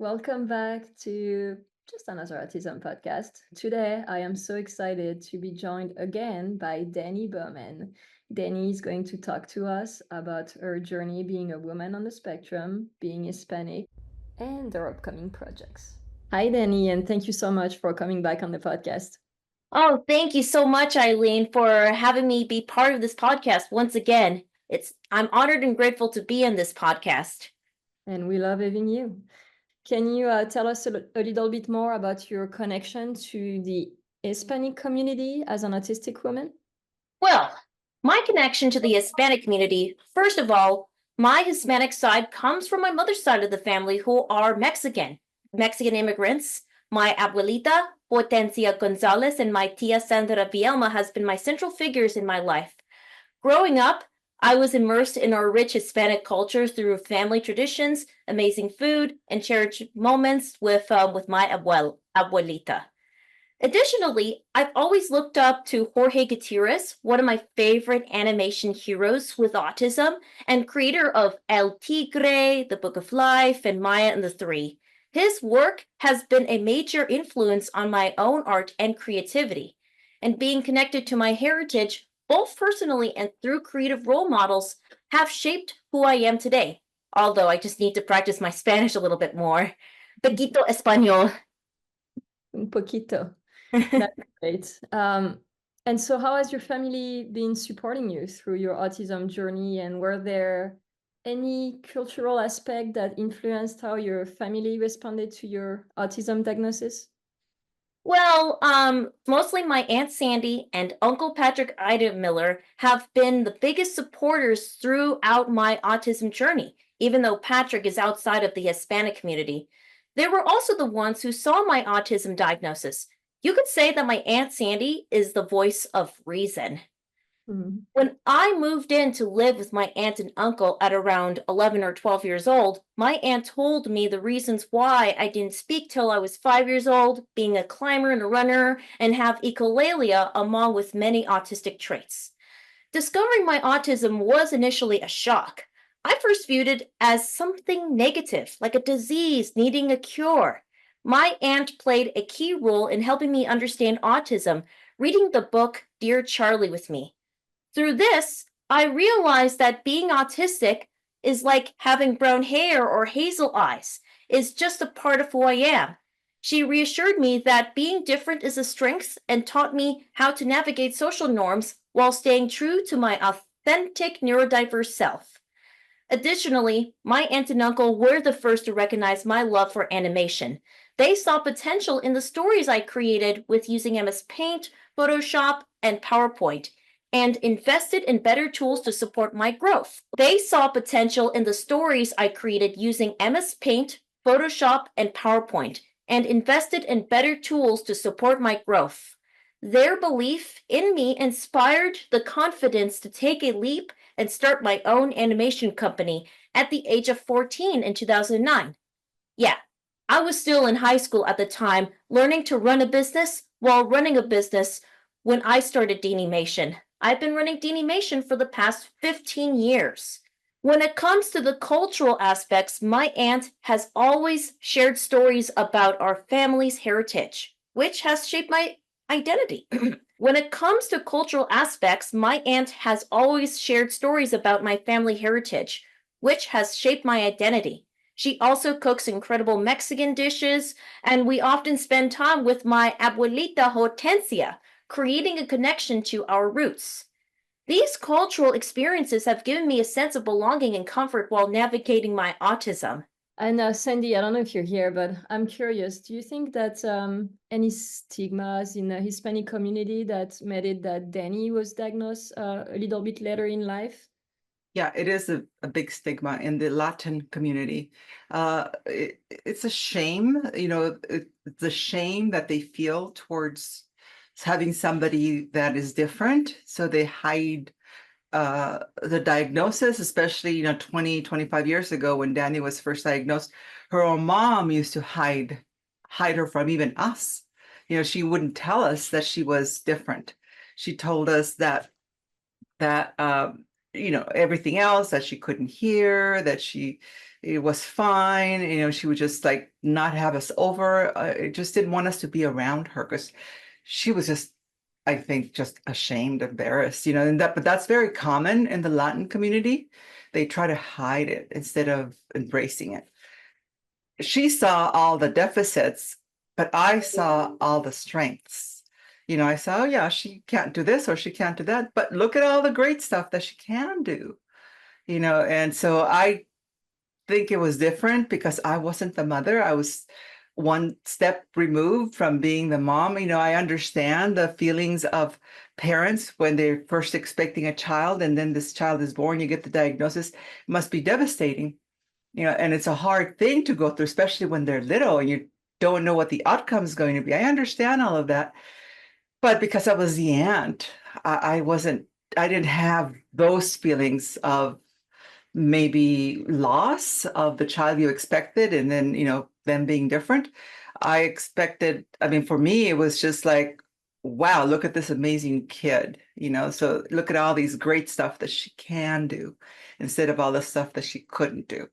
Welcome back to just another autism podcast. Today, I am so excited to be joined again by Dani Bowman. Dani is going to talk to us about her journey being a woman on the spectrum, being Hispanic, and their upcoming projects. Hi, Dani, and thank you so much for coming back on the podcast. Oh, thank you so much, Eileen, for having me be part of this podcast once again. I'm honored and grateful to be in this podcast. And we love having you. Can you tell us a little bit more about your connection to the Hispanic community as an autistic woman? Well, my connection to the Hispanic community, first of all, my Hispanic side comes from my mother's side of the family who are Mexican immigrants. My abuelita, Potencia Gonzalez, and my tia Sandra Vielma has been my central figures in my life. Growing up, I was immersed in our rich Hispanic culture through family traditions, amazing food, and cherished moments with my abuelita. Additionally, I've always looked up to Jorge Gutierrez, one of my favorite animation heroes with autism, and creator of El Tigre, The Book of Life, and Maya and the Three. His work has been a major influence on my own art and creativity. And being connected to my heritage, both personally and through creative role models, have shaped who I am today. Although I just need to practice my Spanish a little bit more. Poquito español. Un poquito. That's great. And so, how has your family been supporting you through your autism journey? And were there any cultural aspect that influenced how your family responded to your autism diagnosis? Well, mostly my Aunt Sandy and Uncle Patrick Ida Miller have been the biggest supporters throughout my autism journey, even though Patrick is outside of the Hispanic community. They were also the ones who saw my autism diagnosis. You could say that my Aunt Sandy is the voice of reason. Mhm. When I moved in to live with my aunt and uncle at around 11 or 12 years old, my aunt told me the reasons why I didn't speak till I was 5 years old, being a climber and a runner, and have echolalia among with many autistic traits. Discovering my autism was initially a shock. I first viewed it as something negative, like a disease needing a cure. My aunt played a key role in helping me understand autism, reading the book Dear Charlie with me. Through this, I realized that being autistic is like having brown hair or hazel eyes, is just a part of who I am. She reassured me that being different is a strength and taught me how to navigate social norms while staying true to my authentic neurodiverse self. Additionally, my aunt and uncle were the first to recognize my love for animation. They saw potential in the stories I created with using MS Paint, Photoshop, and PowerPoint, and invested in better tools to support my growth. They saw potential in the stories I created using MS Paint, Photoshop, and PowerPoint, and invested in better tools to support my growth. Their belief in me inspired the confidence to take a leap and start my own animation company at the age of 14 in 2009. Yeah, I was still in high school at the time, learning to run a business while running a business when I started DaniMation. I've been running DaniMation for the past 15 years. When it comes to the cultural aspects, my aunt has always shared stories about our family's heritage, which has shaped my identity. When it comes to cultural aspects, my aunt has always shared stories about my family heritage, which has shaped my identity. She also cooks incredible Mexican dishes, and we often spend time with my abuelita Hortensia, creating a connection to our roots. These cultural experiences have given me a sense of belonging and comfort while navigating my autism. And Sandy, I don't know if you're here, but I'm curious. Do you think that any stigmas in the Hispanic community that made it that Dani was diagnosed a little bit later in life? Yeah, it is a big stigma in the Latin community. It's a shame, it's a shame that they feel towards having somebody that is different. So they hide the diagnosis, especially, 20, 25 years ago when Dani was first diagnosed, her own mom used to hide her from even us. She wouldn't tell us that she was different. She told us that everything else, that she couldn't hear, that she it was fine. She would just like not have us over. It just didn't want us to be around her because she was just, I think, just ashamed, embarrassed, but that's very common in the Latin community. They try to hide it instead of embracing it. She saw all the deficits, but I saw all the strengths. I saw, oh yeah, she can't do this or she can't do that, but look at all the great stuff that she can do, and so I think it was different because I wasn't the mother. I was one step removed from being the mom. I understand the feelings of parents when they're first expecting a child and then this child is born, you get the diagnosis. It must be devastating, and it's a hard thing to go through, especially when they're little and you don't know what the outcome is going to be. I understand all of that. But because I was the aunt, I didn't have those feelings of maybe loss of the child you expected and then them being different. I mean, for me it was just like, wow, look at this amazing kid, so look at all these great stuff that she can do instead of all the stuff that she couldn't do.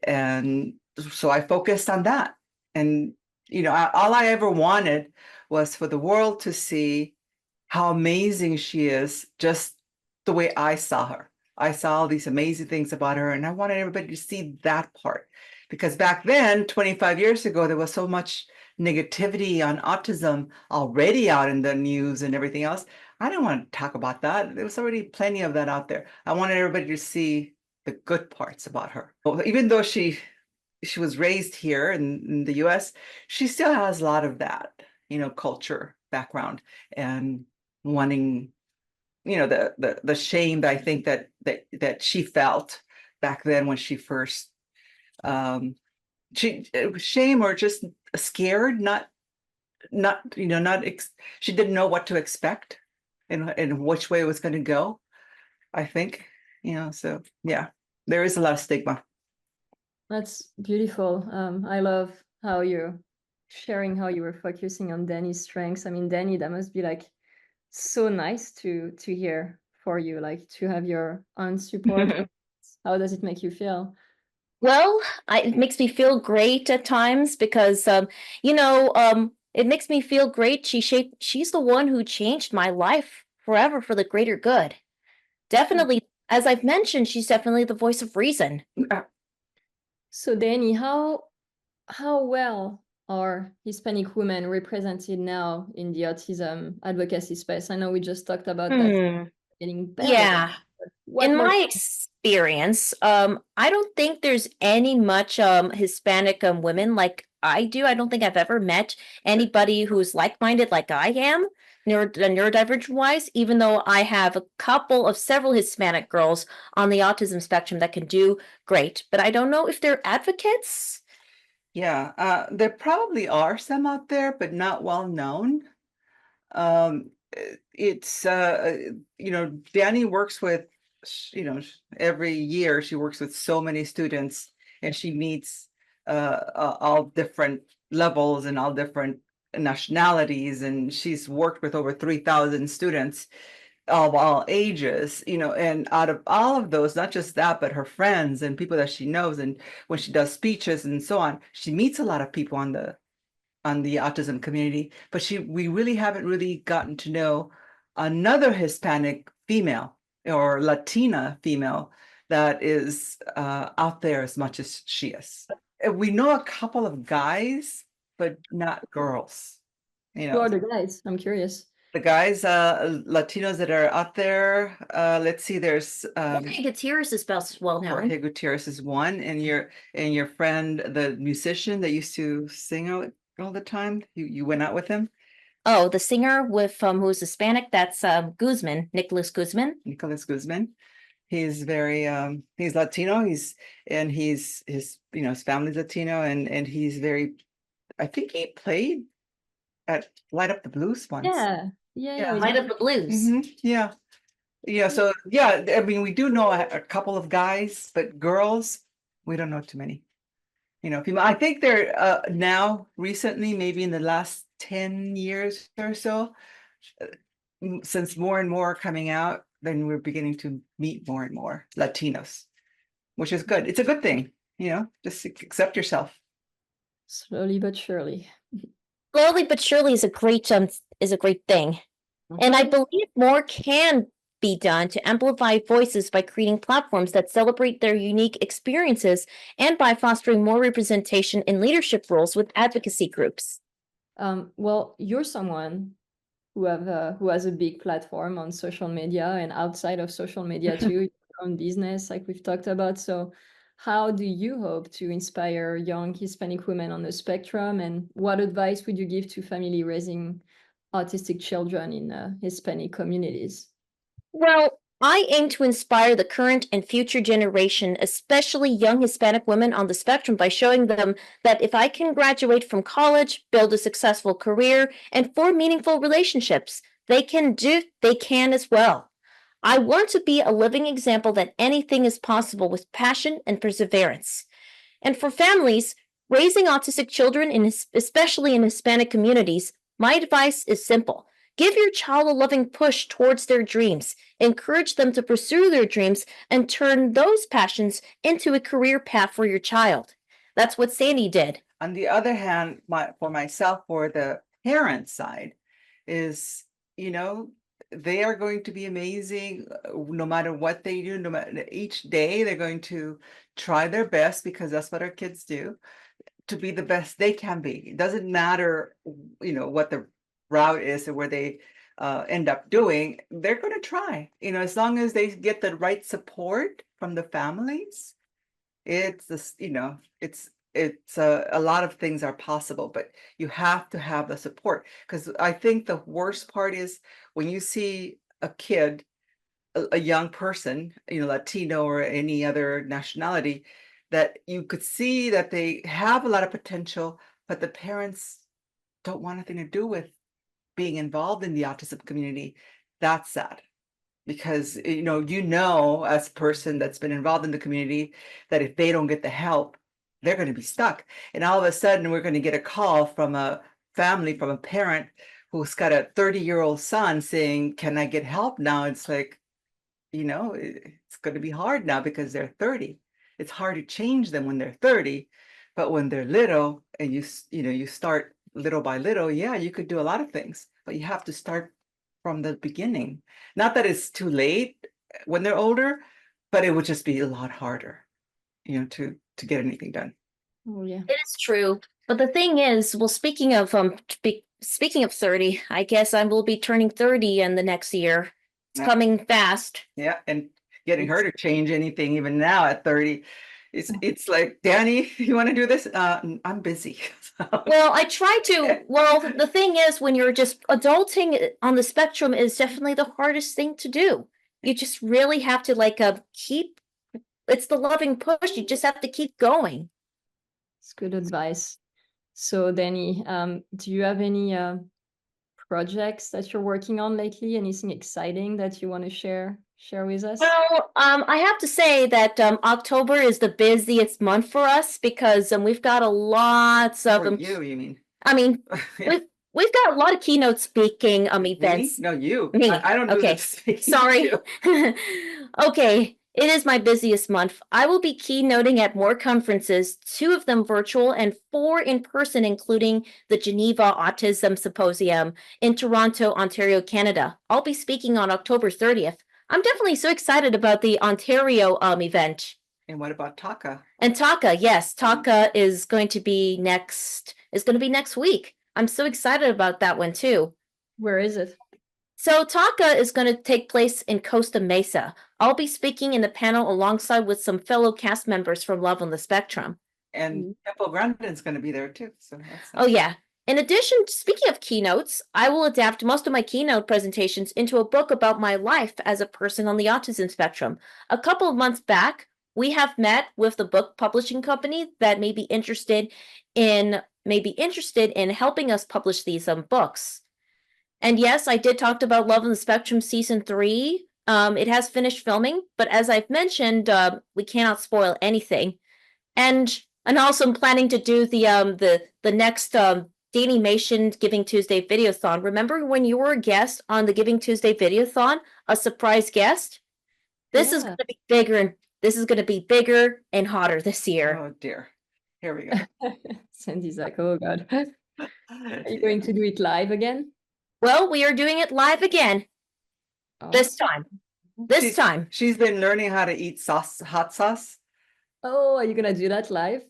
And so I focused on that. And all I ever wanted was for the world to see how amazing she is, just the way I saw her. I saw all these amazing things about her, and I wanted everybody to see that part. Because back then, 25 years ago, there was so much negativity on autism already out in the news and everything else. I didn't want to talk about that. There was already plenty of that out there. I wanted everybody to see the good parts about her. Even though she was raised here in the US, she still has a lot of that, culture background and wanting, the shame that I think that she felt back then when she first it was shame or just scared, she didn't know what to expect and which way it was going to go, I think, so yeah, there is a lot of stigma. That's beautiful. I love how you're sharing how you were focusing on Dani's strengths. I mean, Dani, that must be like so nice to hear for you, like to have your own support. How does it make you feel? Well, it makes me feel great at times because, it makes me feel great. She's the one who changed my life forever for the greater good. Definitely, as I've mentioned, she's definitely the voice of reason. So Dani, how well are Hispanic women represented now in the autism advocacy space? I know we just talked about that getting better. Yeah. In What my experience, I don't think there's any much Hispanic women like I do. I don't think I've ever met anybody who's like-minded like I am, neurodivergent wise, even though I have several Hispanic girls on the autism spectrum that can do great, but I don't know if they're advocates. Yeah, there probably are some out there, but not well known. It's Dani works with, every year she works with so many students, and she meets all different levels and all different nationalities, and she's worked with over 3,000 students of all ages, and out of all of those, not just that, but her friends and people that she knows, and when she does speeches and so on, she meets a lot of people on the autism community, but we really haven't really gotten to know another Hispanic female or Latina female that is out there as much as she is. We know a couple of guys, but not girls. Who are the guys? I'm curious. The guys, Latinos that are out there, let's see, there's Jorge Gutierrez is best well known. Jorge Gutierrez is one, and your friend, the musician that used to sing all the time, you went out with him? Oh, the singer with who's Hispanic, that's Guzman, Nicholas Guzman. Nicholas Guzman. He's very he's Latino, his family's Latino, and he's very, I think he played at Light Up the Blues once. Yeah. Light Up the Blues. Yeah, so yeah, I mean, we do know a couple of guys, but girls, we don't know too many. People, I think they're now recently, maybe in the last 10 years or so, since more and more are coming out, then we're beginning to meet more and more Latinos, which is good. It's a good thing, just accept yourself. Slowly but surely. Slowly but surely is a great thing. And I believe more can be done to amplify voices by creating platforms that celebrate their unique experiences and by fostering more representation in leadership roles with advocacy groups. Well, you're someone who has a big platform on social media and outside of social media too, your own business, like we've talked about. So how do you hope to inspire young Hispanic women on the spectrum? And what advice would you give to family raising autistic children in Hispanic communities? Well, I aim to inspire the current and future generation, especially young Hispanic women on the spectrum, by showing them that if I can graduate from college, build a successful career, and form meaningful relationships, they can as well. I want to be a living example that anything is possible with passion and perseverance. And for families raising autistic children, especially in Hispanic communities, my advice is simple. Give your child a loving push towards their dreams. Encourage them to pursue their dreams and turn those passions into a career path for your child. That's what Sandy did. On the other hand, for myself, for the parent side, is, they are going to be amazing no matter what they do. No matter each day, they're going to try their best, because that's what our kids do, to be the best they can be. It doesn't matter, what the route is or where they end up doing. They're going to try, as long as they get the right support from the families. It's this, it's a lot of things are possible, but you have to have the support. Because I think the worst part is when you see a kid, a young person, Latino or any other nationality, that you could see that they have a lot of potential, but the parents don't want anything to do with being involved in the autism community. That's sad. Because as a person that's been involved in the community, that if they don't get the help, they're going to be stuck. And all of a sudden we're going to get a call from a family, from a parent who's got a 30-year-old son saying, can I get help now? It's like, it's going to be hard now because they're 30. It's hard to change them when they're 30, but when they're little and you start little by little, yeah, you could do a lot of things, but you have to start from the beginning. Not that it's too late when they're older, but it would just be a lot harder, to get anything done. Oh yeah. It is true. But the thing is, well, speaking of 30, I guess I will be turning 30 in the next year. It's coming fast. Yeah, and getting her to change anything even now at 30. It's like, Dani, you want to do this? I'm busy. Well, I try to. Well, the thing is, when you're just adulting on the spectrum is definitely the hardest thing to do. You just really have to keep. It's the loving push. You just have to keep going. It's good advice. So, Dani, do you have any projects that you're working on lately? Anything exciting that you want to share with us? Well, I have to say that October is the busiest month for us because we've got a lots of you mean? I mean, we've got a lot of keynote speaking events. Me? No, you. Me. I don't do Okay. the speaking. Sorry. Okay. It is my busiest month. I will be keynoting at more conferences, 2 of them virtual and 4 in person, including the Geneva Autism Symposium in Toronto, Ontario, Canada. I'll be speaking on October 30th. I'm definitely so excited about the Ontario event. And what about Taka? And Taka, yes, Taka is going to be next week. I'm so excited about that one too. Where is it? So Taka is going to take place in Costa Mesa. I'll be speaking in the panel alongside with some fellow cast members from Love on the Spectrum. And Temple Grandin's going to be there too. So oh yeah. In addition, speaking of keynotes, I will adapt most of my keynote presentations into a book about my life as a person on the autism spectrum. A couple of months back, we have met with the book publishing company that may be interested in helping us publish these books. And yes, I did talk about Love on the Spectrum season 3. It has finished filming, but as I've mentioned, we cannot spoil anything. And also I'm planning to do the next DaniMation Giving Tuesday Videothon. Remember when you were a guest on the Giving Tuesday Videothon, a surprise guest? This is going to be bigger This is going to be bigger and hotter this year. Oh dear. Here we go. Sandy's like, oh God. Are you going to do it live again? Well, we are doing it live again this time. This time. She's been learning how to eat hot sauce. Oh, are you gonna do that live?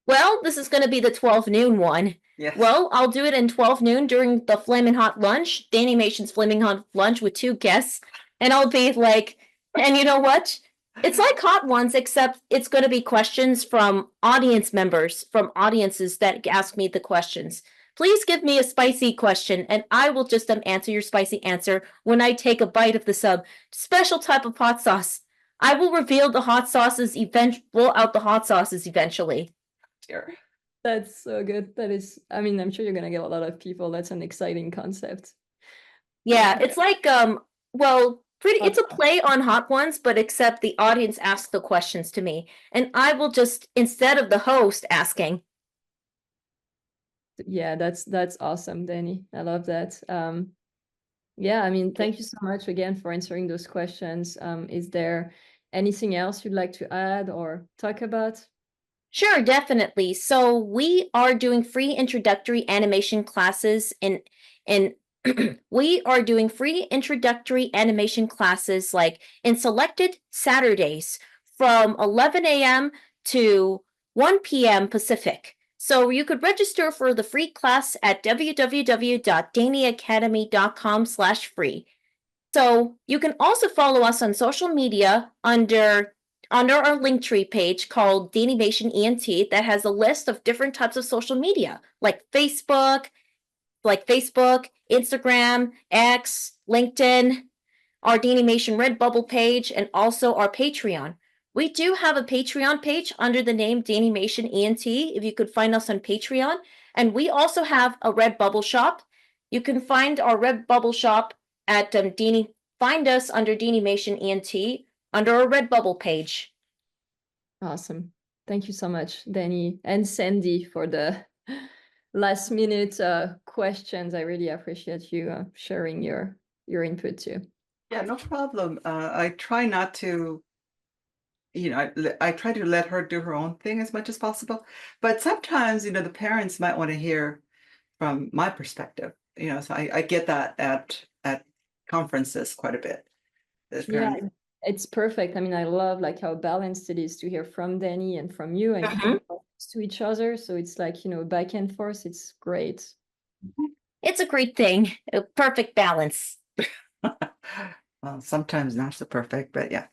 Well, this is going to be the 12 noon one. Yes. Well, I'll do it in 12 noon during the Flamin' Hot Lunch, DaniMation's Flamin' Hot Lunch with 2 guests. And I'll be like, and you know what? It's like Hot Ones, except it's going to be questions from audience members, from audiences that ask me the questions. Please give me a spicy question, and I will just answer your spicy answer when I take a bite of the special type of hot sauce. I will reveal the hot sauces eventually. Dear. That's so good. That is, I mean, I'm sure you're gonna get a lot of people. That's an exciting concept. Yeah, it's like well, it's a play on Hot Ones, but except the audience asks the questions to me, and I will just, instead of the host asking. Yeah, that's awesome, Dani. I love that. Yeah, I mean, thank you so much again for answering those questions. Is there anything else you'd like to add or talk about? Sure, definitely. So we are doing free introductory animation classes we are doing free introductory animation classes like in selected Saturdays from 11 a.m. to 1 p.m. Pacific. So you could register for the free class at www.daniacademy.com/free. So you can also follow us on social media under our Linktree page called DaniMation ENT that has a list of different types of social media like Facebook, Instagram, X, LinkedIn, our DaniMation Redbubble page, and also our Patreon. We do have a Patreon page under the name DaniMation ENT, if you could find us on Patreon. And we also have a Redbubble shop. You can find our Redbubble shop at find us under DaniMation ENT under our Redbubble page. Awesome. Thank you so much, Dani and Sandy, for the last minute questions. I really appreciate you sharing your input too. Yeah, no problem. I try not to, I try to let her do her own thing as much as possible. But sometimes, the parents might want to hear from my perspective. So I get that at conferences quite a bit. Yeah, it's perfect. I mean, I love like how balanced it is to hear from Dani and from you and to each other. So it's like, back and forth. It's great. It's a great thing. A perfect balance. Well, sometimes not so perfect, but yeah.